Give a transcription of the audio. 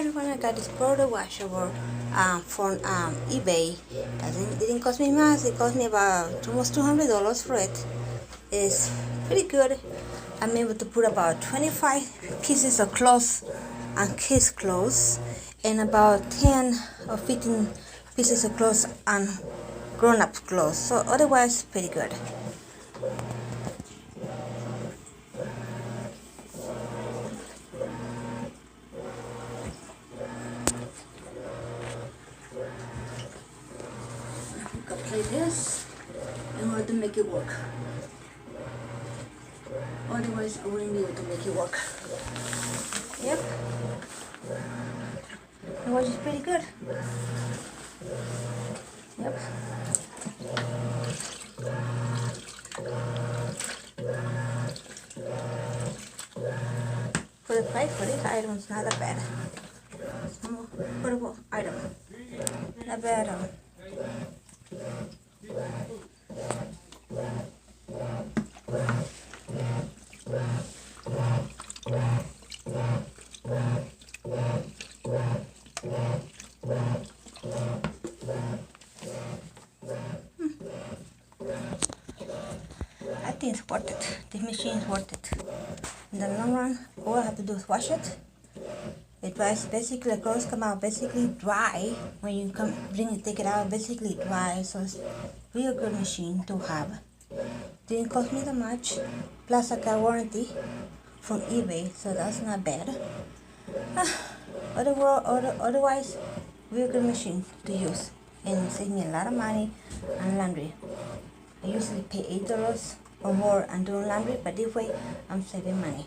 Hi everyone, I got this product washer from eBay. It didn't cost me much. It cost me about almost $200 for it. It's pretty good. I'm able to put about 25 pieces of clothes and kids clothes and about 10 or 15 pieces of clothes and grown-up clothes. So otherwise pretty good. Like this in order to make it work. Otherwise, I wouldn't be able to make it work. Yep. Otherwise, it's pretty good. Yep. For the price for this item, it's not that bad. It's more affordable item. Not bad at all. I think it's worth it. This machine is worth it. In the long run, all I have to do is wash it. It dries basically, the clothes come out basically dry when you take it out, basically dry. So it's real good machine to have. Didn't cost me that much. Plus I got warranty from eBay, so that's not bad. Otherwise, real good machine to use and save me a lot of money on laundry. I usually pay $8 or more on doing laundry, but this way I'm saving money.